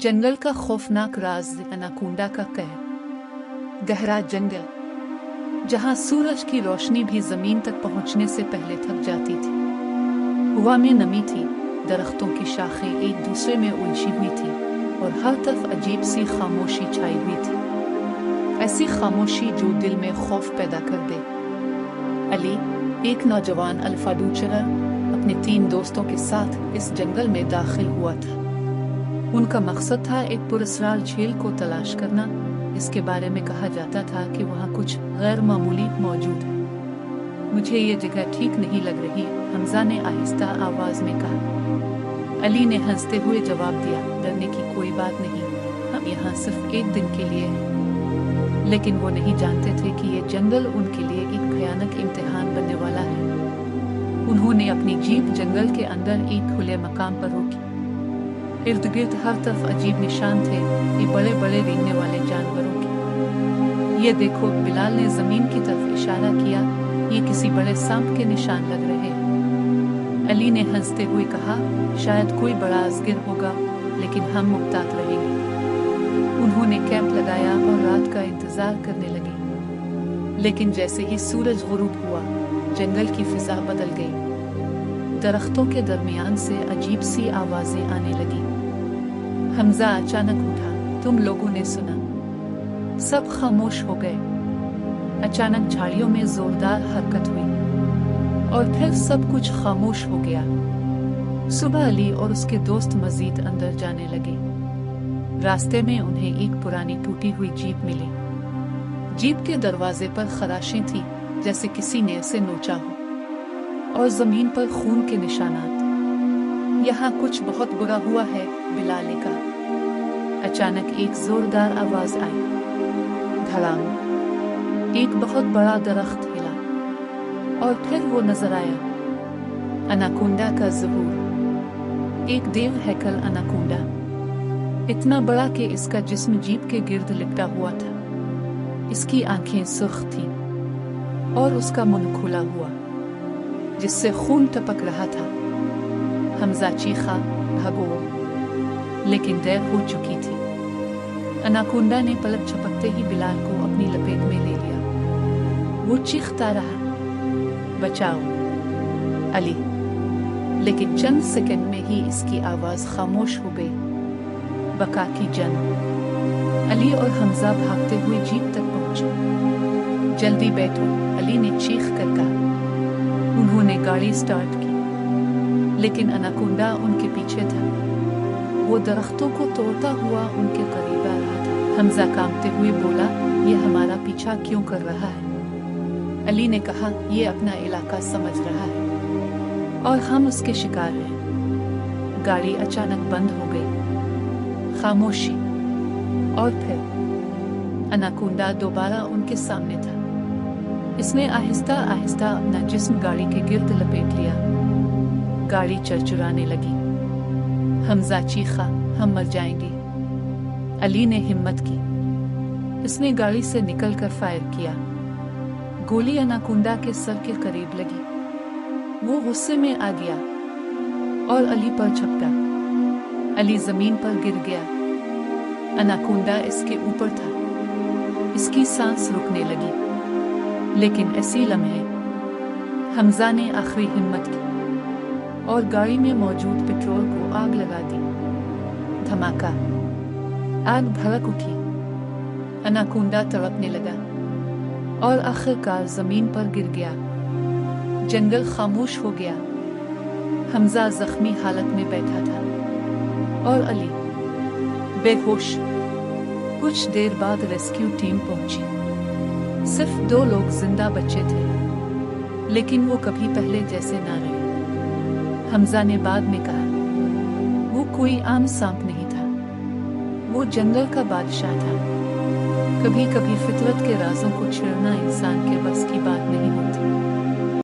जंगल का खौफनाक राज, एनाकोंडा का कहर। गहरा जंगल जहां सूरज की रोशनी भी जमीन तक पहुंचने से पहले थक जाती थी। हवा में नमी थी, दरख्तों की शाखें एक दूसरे में उलझी हुई थी और हर तरफ अजीब सी खामोशी छाई हुई थी, ऐसी खामोशी जो दिल में खौफ पैदा कर दे। अली, एक नौजवान अल्फाडूचरर, अपने 3 दोस्तों के साथ इस जंगल में दाखिल हुआ था। उनका मकसद था एक पुरस्कार झील को तलाश करना। इसके बारे में कहा जाता था कि वहाँ कुछ गैर मामूली मौजूद है। मुझे ये जगह ठीक नहीं लग रही, हमजा ने आहिस्ता आवाज में कहा। अली ने हंसते हुए जवाब दिया, डरने की कोई बात नहीं, हम यहाँ सिर्फ एक दिन के लिए हैं। लेकिन वो नहीं जानते थे कि ये जंगल उनके लिए एक भयानक इम्तिहान बनने वाला है। उन्होंने अपनी जीप जंगल के अंदर एक खुले मकाम पर रोकी। इर्द गिर्द हर तरफ अजीब निशान थे, ये बड़े बड़े रेंगने वाले जानवरों के। ये देखो, बिलाल ने जमीन की तरफ इशारा किया, ये किसी बड़े सांप के निशान लग रहे हैं। अली ने हंसते हुए कहा, शायद कोई बड़ा अजगर होगा, लेकिन हम मुहतात रहेंगे। उन्होंने कैंप लगाया और रात का इंतजार करने लगे। लेकिन जैसे ही सूरज गुरूब हुआ, जंगल की फिजा बदल गई। दरख्तों के दरमियान से अजीब सी आवाजें आने लगी। हमजा अचानक उठा, तुम लोगों ने सुना? सब खामोश हो गए। अचानक झाड़ियों में जोरदार हरकत हुई और फिर सब कुछ खामोश हो गया। सुबह अली और उसके दोस्त मजीद अंदर जाने लगे। रास्ते में उन्हें एक पुरानी टूटी हुई जीप मिली। जीप के दरवाजे पर खराशें थी, जैसे किसी ने इसे नोचा हो, और जमीन पर खून के निशानात। यहाँ कुछ बहुत बुरा हुआ है, बिलाल ने कहा। अचानक एक जोरदार आवाज आई। धड़ाम, एक बहुत बड़ा दरख्त हिला और फिर वो नजर आया, एनाकोंडा का ज़हूर। एक देव हैकल एनाकोंडा, इतना बड़ा कि इसका जिस्म जीप के गिर्द लिपटा हुआ था। इसकी आंखें सुर्ख थीं और उसका मुंह खुला हुआ, जिससे खून टपक रहा था। हमजा चीखा, भागो! लेकिन देर हो चुकी थी। एनाकोंडा ने पलक झपकते ही बिलाल को अपनी लपेट में ले लिया। वो चीखता रहा, बचाओ अली! लेकिन चंद सेकंड में ही इसकी आवाज खामोश हो गई। बका की जंग। अली और हमजा भागते हुए जीप तक पहुंचे। जल्दी बैठो, अली ने चीख कर कहा। उन्होंने गाड़ी स्टार्ट की, लेकिन एनाकोंडा उनके पीछे था। वो दरख्तों को तोड़ता हुआ उनके करीब आ रहा था। हमजा कांपते हुए बोला, ये हमारा पीछा क्यों कर रहा है? अली ने कहा, ये अपना इलाका समझ रहा है और हम उसके शिकार हैं। गाड़ी अचानक बंद हो गई। खामोशी। और फिर एनाकोंडा दोबारा उनके सामने था। इसने आहिस्ता आहिस्ता अपना जिस्म गाड़ी के गिर्द लपेट लिया। गाड़ी चरचराने लगी। हमजा चीखा, हम मर जाएंगे। अली ने हिम्मत की। इसने गाड़ी से निकलकर फायर किया। गोली एनाकोंडा के सर के करीब लगी। वो गुस्से में आ गया और अली पर झपटा। अली जमीन पर गिर गया। एनाकोंडा इसके ऊपर था। इसकी सांस रुकने लगी। लेकिन ऐसी लम्हे हमजा ने आखिरी हिम्मत की और गाड़ी में मौजूद पेट्रोल को आग लगा दी। धमाका। आग भड़क उठी। एनाकोंडा तड़पने लगा और आखिरकार जमीन पर गिर गया। जंगल खामोश हो गया। हमजा जख्मी हालत में बैठा था और अली बेहोश। कुछ देर बाद रेस्क्यू टीम पहुंची। सिर्फ 2 लोग जिंदा बचे थे, लेकिन वो कभी पहले जैसे ना रहे। हमजा ने बाद में कहा, वो कोई आम सांप नहीं था, वो जंगल का बादशाह था। कभी कभी फितरत के राजों को छेड़ना इंसान के बस की बात नहीं होती।